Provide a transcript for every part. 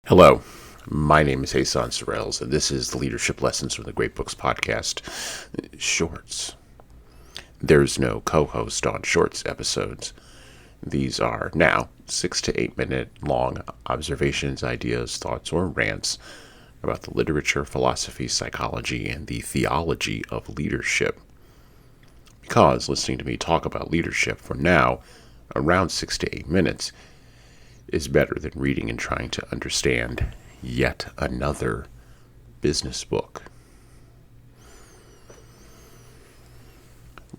Hello, my name is Hassan Sorrells, and this is the Leadership Lessons from the Great Books podcast, Shorts. There's no co-host on Shorts episodes. These are now 6 to 8 minute long observations, ideas, thoughts, or rants about the literature, philosophy, psychology, and the theology of leadership. Because listening to me talk about leadership for now, around 6 to 8 minutes, is better than reading and trying to understand yet another business book.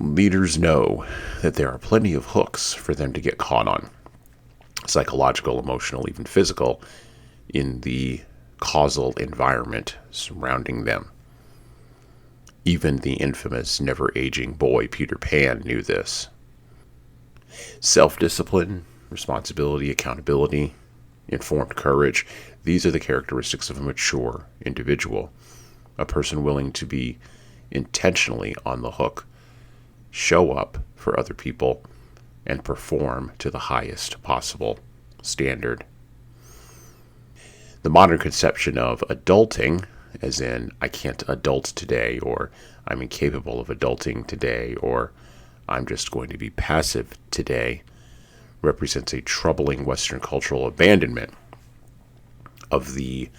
Leaders know that there are plenty of hooks for them to get caught on, psychological, emotional, even physical, in the causal environment surrounding them. Even the infamous never-aging boy Peter Pan knew this. Self-discipline, responsibility, accountability, informed courage. These are the characteristics of a mature individual, a person willing to be intentionally on the hook, show up for other people, and perform to the highest possible standard. The modern conception of adulting, as in, I can't adult today, or I'm incapable of adulting today, or I'm just going to be passive today, represents a troubling Western cultural abandonment of the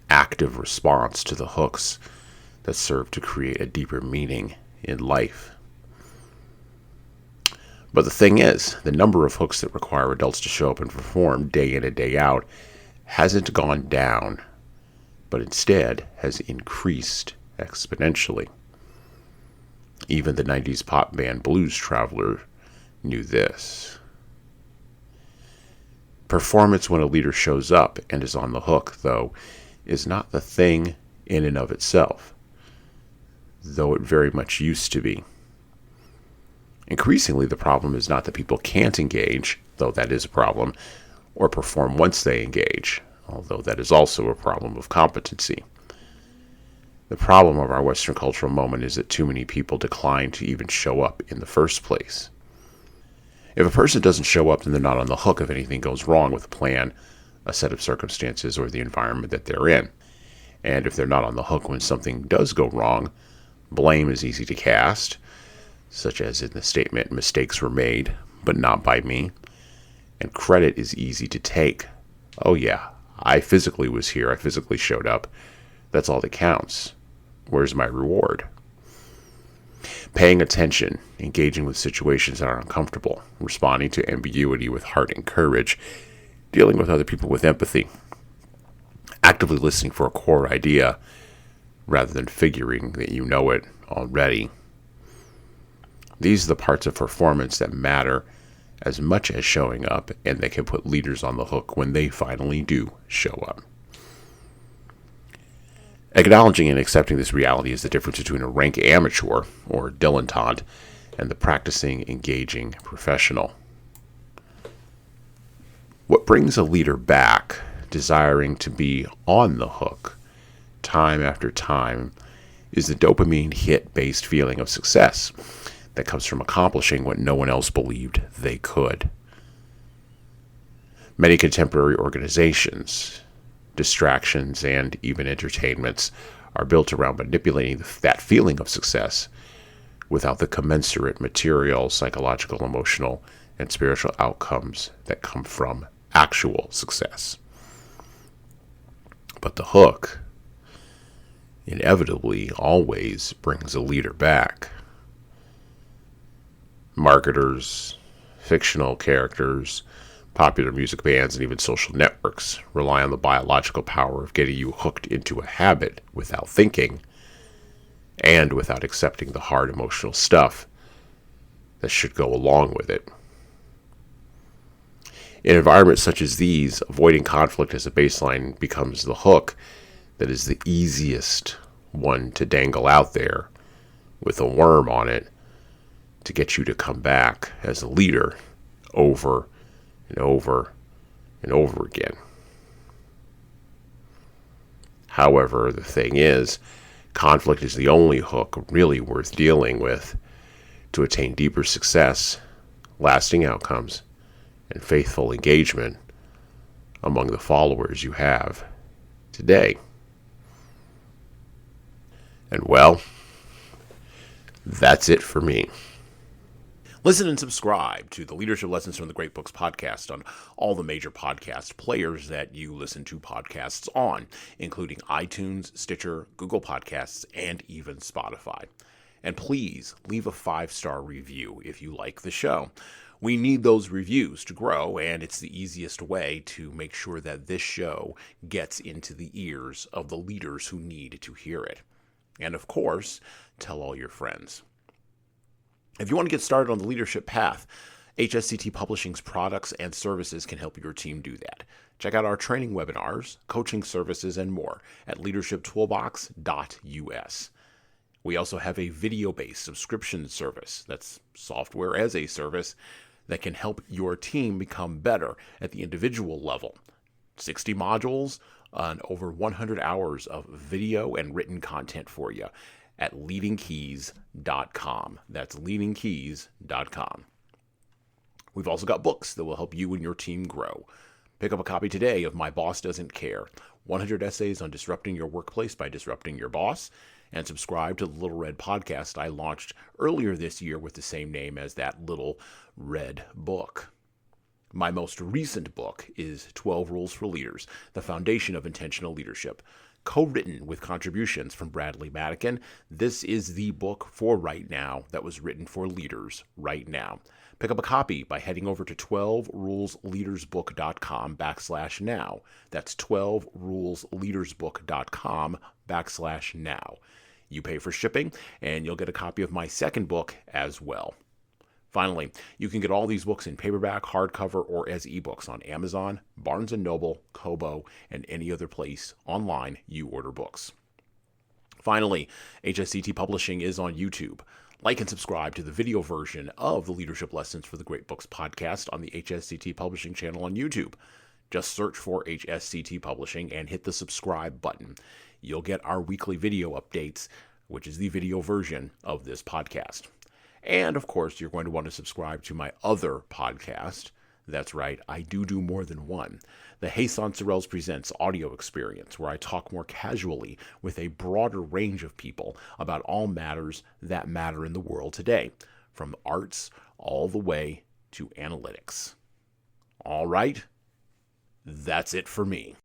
active response to the hooks that serve to create a deeper meaning in life. But the thing is, the number of hooks that require adults to show up and perform day in and day out hasn't gone down, but instead has increased exponentially. Even the 90s pop band Blues Traveler knew this. Performance when a leader shows up and is on the hook, though, is not the thing in and of itself, though it very much used to be. Increasingly, the problem is not that people can't engage, though that is a problem, or perform once they engage, although that is also a problem of competency. The problem of our Western cultural moment is that too many people decline to even show up in the first place. If a person doesn't show up, then they're not on the hook if anything goes wrong with a plan, a set of circumstances, or the environment that they're in. And if they're not on the hook when something does go wrong, blame is easy to cast, such as in the statement, mistakes were made, but not by me. And credit is easy to take. Oh yeah, I physically was here, I physically showed up. That's all that counts. Where's my reward? Paying attention, engaging with situations that are uncomfortable, responding to ambiguity with heart and courage, dealing with other people with empathy, actively listening for a core idea rather than figuring that you know it already. These are the parts of performance that matter as much as showing up, and they can put leaders on the hook when they finally do show up. Acknowledging and accepting this reality is the difference between a rank amateur, or dilettante, and the practicing, engaging professional. What brings a leader back, desiring to be on the hook, time after time, is the dopamine hit-based feeling of success that comes from accomplishing what no one else believed they could. Many contemporary organizations, distractions, and even entertainments are built around manipulating that feeling of success without the commensurate material, psychological, emotional, and spiritual outcomes that come from actual success. But the hook inevitably always brings a leader back. Marketers, fictional characters, popular music bands, and even social networks rely on the biological power of getting you hooked into a habit without thinking and without accepting the hard emotional stuff that should go along with it. In environments such as these, avoiding conflict as a baseline becomes the hook that is the easiest one to dangle out there with a worm on it to get you to come back as a leader over and over and over again. However, the thing is, conflict is the only hook really worth dealing with to attain deeper success, lasting outcomes, and faithful engagement among the followers you have today. And well, that's it for me. Listen and subscribe to the Leadership Lessons from the Great Books podcast on all the major podcast players that you listen to podcasts on, including iTunes, Stitcher, Google Podcasts, and even Spotify. And please leave a 5-star review if you like the show. We need those reviews to grow, and it's the easiest way to make sure that this show gets into the ears of the leaders who need to hear it. And of course, tell all your friends. If you want to get started on the leadership path, HSCT Publishing's products and services can help your team do that. Check out our training webinars, coaching services, and more at leadershiptoolbox.us. We also have a video-based subscription service, that's software as a service, that can help your team become better at the individual level. 60 modules and over 100 hours of video and written content for you at leadingkeys.com. That's leadingkeys.com. We've also got books that will help you and your team grow. Pick up a copy today of My Boss Doesn't Care, 100 essays on disrupting your workplace by disrupting your boss, and subscribe to the Little Red podcast I launched earlier this year with the same name as that Little Red book. My most recent book is 12 Rules for Leaders, the Foundation of Intentional Leadership. Co-written with contributions from Bradley Madigan, this is the book for right now that was written for leaders right now. Pick up a copy by heading over to 12rulesleadersbook.com/now. That's 12rulesleadersbook.com/now. You pay for shipping, and you'll get a copy of my second book as well. Finally, you can get all these books in paperback, hardcover, or as ebooks on Amazon, Barnes & Noble, Kobo, and any other place online you order books. Finally, HSCT Publishing is on YouTube. Like and subscribe to the video version of the Leadership Lessons for the Great Books podcast on the HSCT Publishing channel on YouTube. Just search for HSCT Publishing and hit the subscribe button. You'll get our weekly video updates, which is the video version of this podcast. And, of course, you're going to want to subscribe to my other podcast. That's right, I do more than one. The Hey Sansorels Presents audio experience, where I talk more casually with a broader range of people about all matters that matter in the world today, from arts all the way to analytics. All right, that's it for me.